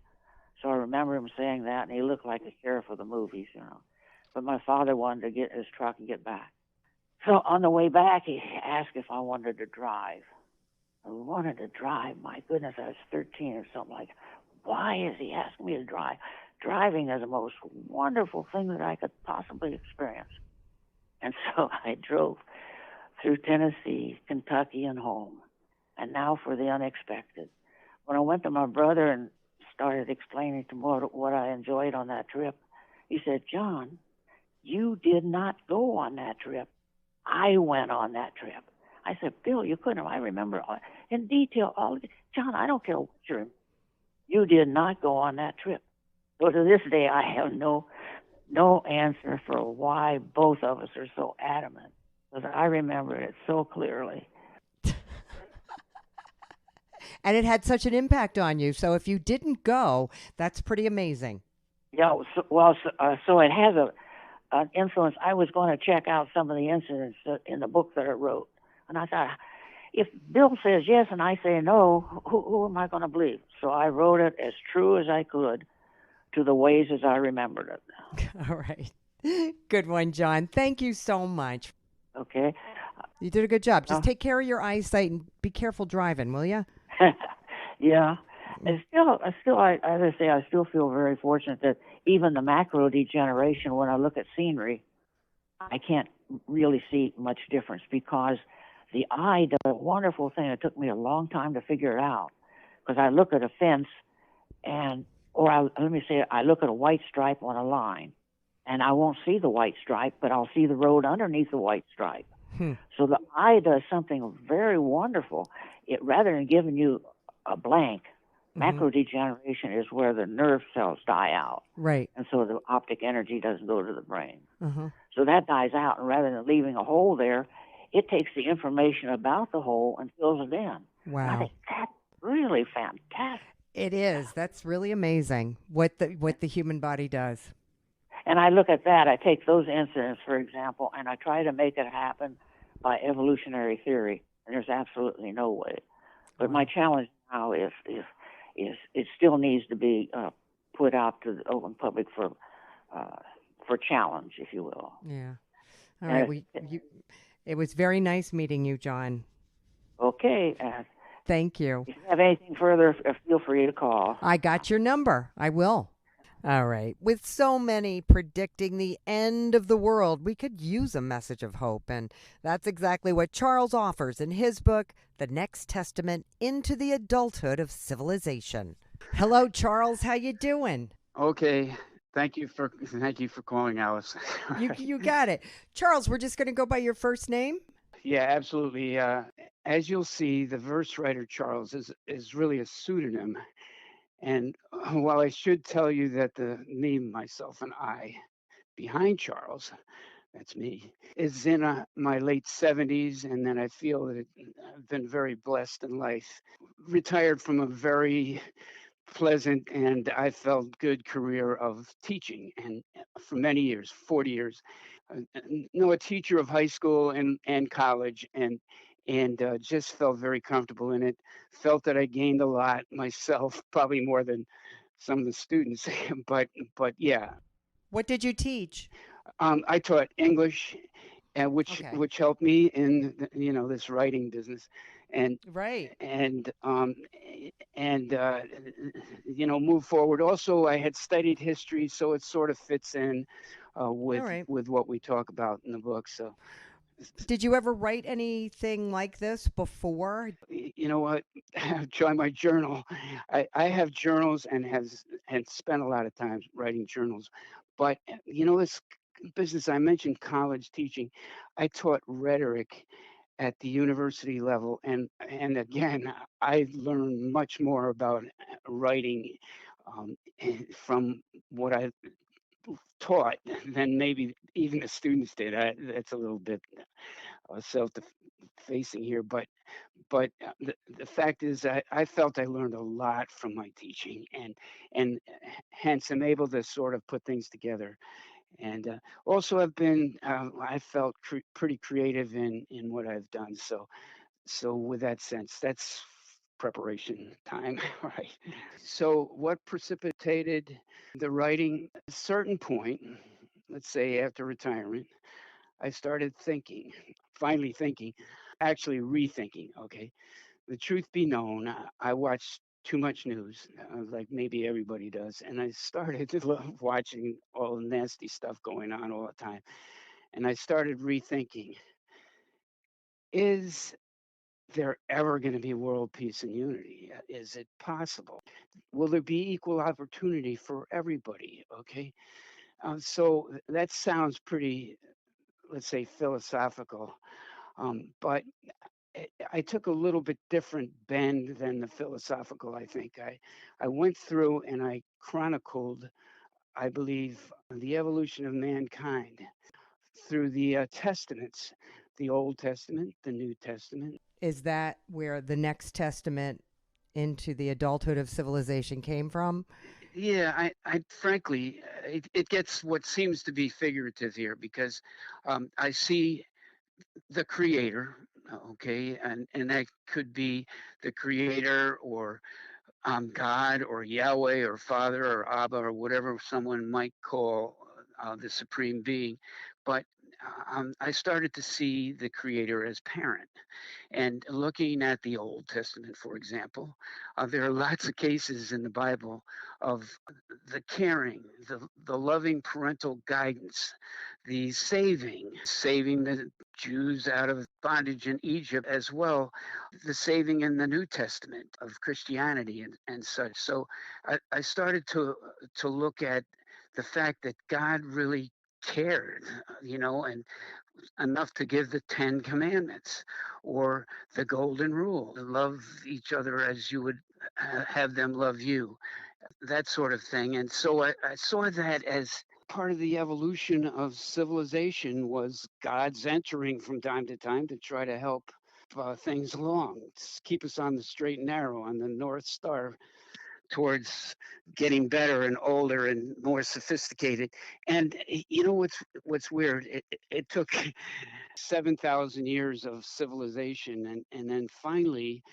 So I remember him saying that, and he looked like a sheriff of the movies, But my father wanted to get in his truck and get back. So on the way back, he asked if I wanted to drive. I wanted to drive. My goodness, I was 13 or something like that. Why is he asking me to drive? Driving is the most wonderful thing that I could possibly experience. And so I drove through Tennessee, Kentucky, and home. And now for the unexpected. When I went to my brother and started explaining to him what I enjoyed on that trip, he said, "John, you did not go on that trip. I went on that trip." I said, "Bill, you couldn't have. I remember in detail all of it." "John, I don't care what you did not go on that trip." So to this day, I have no answer for why both of us are so adamant, because I remember it so clearly. And it had such an impact on you. So if you didn't go, that's pretty amazing. Yeah, so it has an influence. I was going to check out some of the incidents in the book that I wrote. And I thought, if Bill says yes and I say no, who am I going to believe? So I wrote it as true as I could to the ways as I remembered it. All right. Good one, John. Thank you so much. Okay. You did a good job. Just take care of your eyesight and be careful driving, will you? Yeah. And still, as I say, I still feel very fortunate that even the macro degeneration, when I look at scenery, I can't really see much difference, because the eye does a wonderful thing. It took me a long time to figure it out, because I look at a fence I look at a white stripe on a line, and I won't see the white stripe, but I'll see the road underneath the white stripe. So the eye does something very wonderful. Rather than giving you a blank, macro degeneration is where the nerve cells die out. Right. And so the optic energy doesn't go to the brain. So that dies out, and rather than leaving a hole there, it takes the information about the hole and fills it in. Wow. I think that's really fantastic. It is. That's really amazing what the human body does. And I look at that. I take those incidents, for example, and I try to make it happen by evolutionary theory. And there's absolutely no way. But my challenge now is it still needs to be put out to the open public for challenge, if you will. Yeah. All right. It was very nice meeting you, John. Okay. Thank you. If you have anything further, feel free to call. I got your number. I will. All right. With so many predicting the end of the world, we could use a message of hope. And that's exactly what Charles offers in his book, The Next Testament into the Adulthood of Civilization. Hello, Charles. How you doing? Okay. Thank you for calling, Alice. You got it. Charles, we're just going to go by your first name? Yeah, absolutely. As you'll see, the verse writer Charles is really a pseudonym. And while I should tell you that the name, myself, and I behind Charles, that's me, is in my late 70s, and then I feel that I've been very blessed in life. Retired from a very pleasant and I felt good career of teaching, and for many years, 40 years. A teacher of high school and college, and just felt very comfortable in it. Felt that I gained a lot myself, probably more than some of the students. but yeah, What did you teach? I taught English, and Okay. which helped me in this writing business, and Right. move forward. Also, I had studied history, so it sort of fits in with All right. what we talk about in the book. So, Did you ever write anything like this before? you know what? Try my journal. I have journals and spent a lot of time writing journals, but this business I mentioned, college teaching. I taught rhetoric at the university level, and again, I learned much more about writing from what I taught than maybe even the students did. That's a little bit self-facing here, but the fact is, I felt I learned a lot from my teaching, and hence I'm able to sort of put things together. And also, I felt pretty creative in what I've done. So with that sense, that's preparation time, right? So what precipitated the writing? At a certain point, let's say after retirement, I started finally thinking, actually rethinking. Okay, the truth be known, I watched too much news, like maybe everybody does, and I started to love watching all the nasty stuff going on all the time. And I started rethinking: is there ever going to be world peace and unity? Is it possible? Will there be equal opportunity for everybody? Okay, so that sounds pretty, let's say, philosophical, but I took a little bit different bend than the philosophical, I think. I went through and I chronicled, I believe, the evolution of mankind through the testaments, the Old Testament, the New Testament. Is that where the Next Testament into the Adulthood of Civilization came from? Yeah, I frankly, it gets what seems to be figurative here, because I see the creator, okay, and that could be the creator, or God, or Yahweh, or Father, or Abba, or whatever someone might call the supreme being. But I started to see the creator as parent. And looking at the Old Testament, for example, there are lots of cases in the Bible of the caring, the loving parental guidance, the saving the Jews out of bondage in Egypt, as well, the saving in the New Testament of Christianity and such. So I started to look at the fact that God really cared, and enough to give the 10 Commandments, or the Golden Rule: love each other as you would have them love you, that sort of thing. And so I saw that as part of the evolution of civilization, was God's entering from time to time to try to help things along, keep us on the straight and narrow, on the North Star, towards getting better and older and more sophisticated. And what's weird? It took 7,000 years of civilization, and then finally,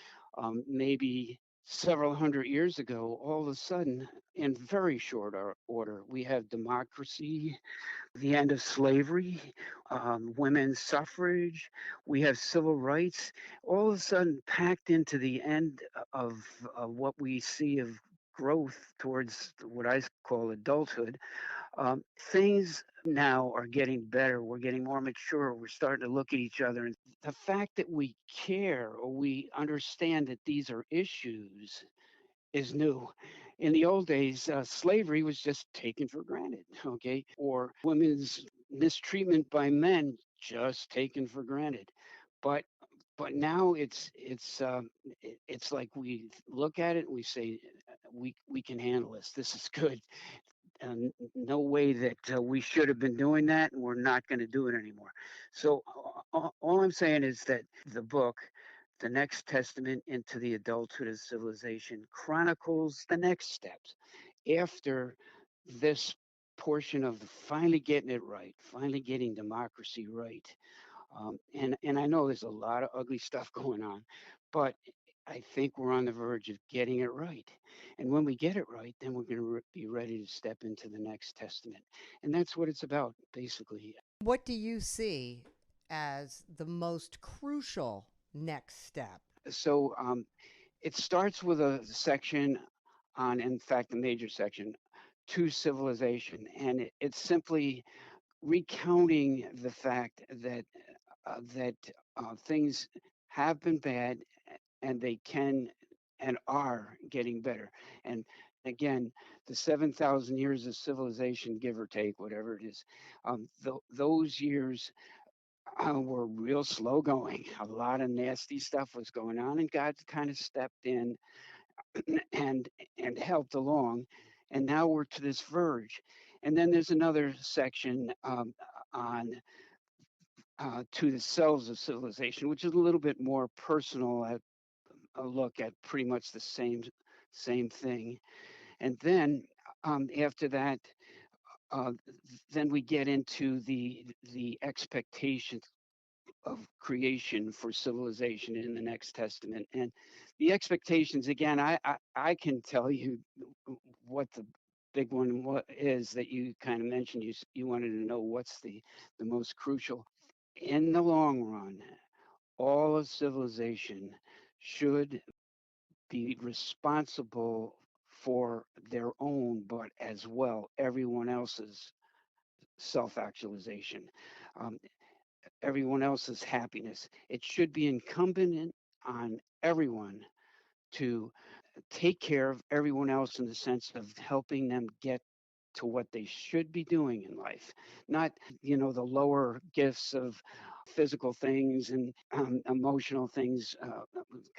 maybe several hundred years ago, all of a sudden, in very short order, we have democracy, the end of slavery, women's suffrage, we have civil rights, all of a sudden packed into the end of what we see of growth towards what I call adulthood. Things now are getting better. We're getting more mature. We're starting to look at each other. And the fact that we care or we understand that these are issues is new. In the old days, slavery was just taken for granted, okay? Or women's mistreatment by men just taken for granted. But now it's like we look at it and we say we can handle this. This is good. And no way that we should have been doing that, and we're not going to do it anymore. So all I'm saying is that the book, The Next Testament into the Adulthood of Civilization, chronicles the next steps after this portion of finally getting it right, finally getting democracy right. And I know there's a lot of ugly stuff going on, but I think we're on the verge of getting it right. And when we get it right, then we're going to be ready to step into the next testament. And that's what it's about, basically. What do you see as the most crucial next step? So it starts with a section on, in fact, a major section, to civilization. And it's simply recounting the fact that things have been bad and they can and are getting better. And again, the 7,000 years of civilization, give or take, whatever it is, those years were real slow going. A lot of nasty stuff was going on, and God kind of stepped in and helped along. And now we're to this verge. And then there's another section on to the selves of civilization, which is a little bit more personal, a look at pretty much the same thing. And then after that, uh, then we get into the expectations of creation for civilization in the next testament. And the expectations, again, I can tell you what the big one is that you kind of mentioned. You wanted to know what's the most crucial. In the long run, all of civilization should be responsible for their own, but as well everyone else's self-actualization, um, everyone else's happiness. It should be incumbent on everyone to take care of everyone else in the sense of helping them get to what they should be doing in life, not the lower gifts of physical things and emotional things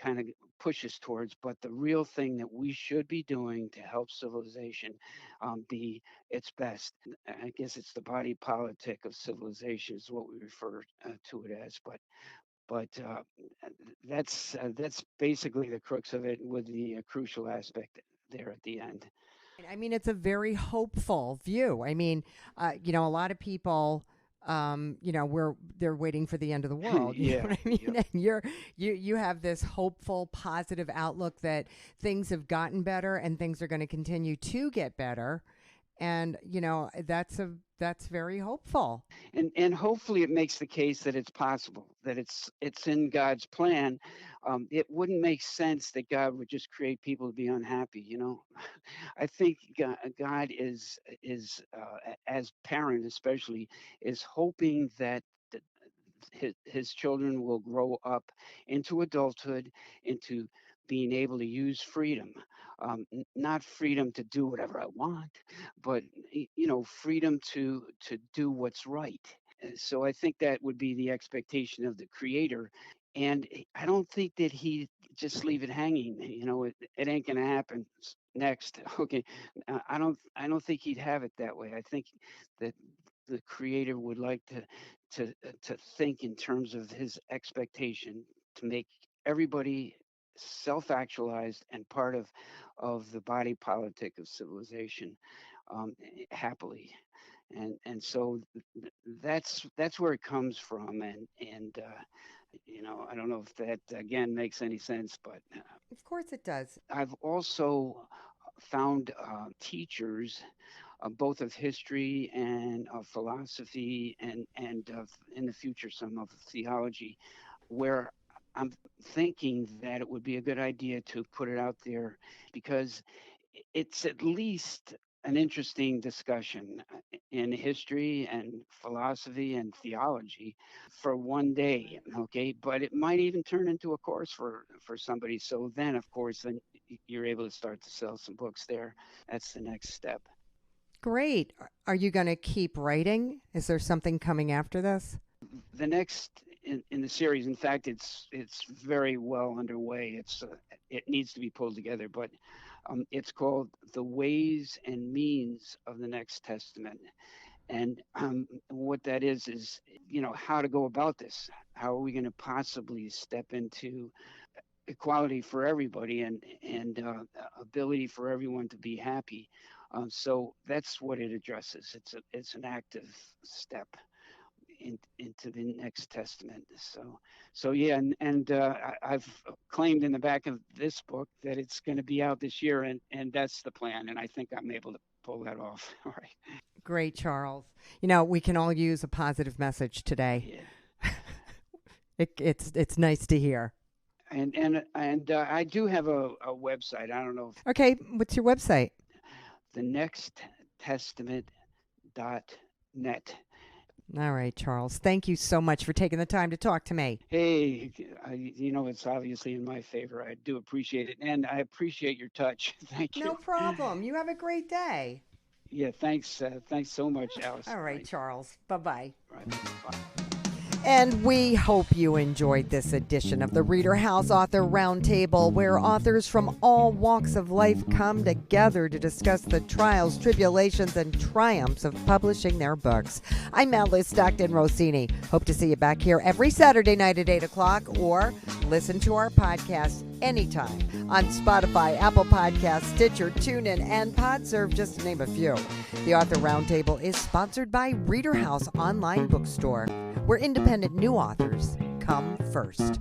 kind of push us towards, but the real thing that we should be doing to help civilization be its best. I guess it's the body politic of civilization is what we refer to it as, but that's basically the crux of it, with the crucial aspect there at the end. I mean, it's a very hopeful view. I mean, a lot of people, they're waiting for the end of the world. You know Yeah, what I mean? yep. And you have this hopeful, positive outlook that things have gotten better and things are going to continue to get better. And that's very hopeful. And hopefully it makes the case that it's possible, that it's in God's plan. It wouldn't make sense that God would just create people to be unhappy. I think God is as parent especially, is hoping that his children will grow up into adulthood, into being able to use freedom, not freedom to do whatever I want, but freedom to do what's right. So I think that would be the expectation of the creator. And I don't think that he just leave it hanging. It ain't gonna happen next. Okay, I don't think he'd have it that way. I think that the creator would like to think in terms of his expectation to make everybody self-actualized and part of the body politic of civilization, happily. And so that's where it comes from. And I don't know if that again makes any sense, but Of course it does. I've also found teachers, both of history and of philosophy, and of, in the future, some of theology, where I'm thinking that it would be a good idea to put it out there, because it's at least an interesting discussion in history and philosophy and theology for one day, okay? But it might even turn into a course for somebody. So then, of course, then you're able to start to sell some books there. That's the next step. Great. Are you going to keep writing? Is there something coming after this? The next in the series, in fact, it's very well underway. It needs to be pulled together, but it's called The Ways and Means of the Next Testament. And what that is, how to go about this. How are we going to possibly step into equality for everybody and ability for everyone to be happy? So that's what it addresses. It's an active step into the next testament. So yeah, and I've claimed in the back of this book that it's going to be out this year, and that's the plan, and I think I'm able to pull that off. All right. Great, Charles. We can all use a positive message today. Yeah. It's nice to hear. And I do have a website. I don't know if Okay, what's your website? thenexttestament.net. All right, Charles. Thank you so much for taking the time to talk to me. Hey, it's obviously in my favor. I do appreciate it, and I appreciate your touch. Thank you. No problem. You have a great day. Yeah, thanks. Thanks so much, Alice. All right, Charles. Bye-bye. Right. Bye. And we hope you enjoyed this edition of the ReaderHouse Author Roundtable, where authors from all walks of life come together to discuss the trials, tribulations, and triumphs of publishing their books. I'm Alice Stockton Rossini. Hope to see you back here every Saturday night at 8 o'clock, or listen to our podcast anytime on Spotify, Apple Podcasts, Stitcher, TuneIn, and PodServe, just to name a few. The Author Roundtable is sponsored by ReaderHouse Online Bookstore, where independent new authors come first.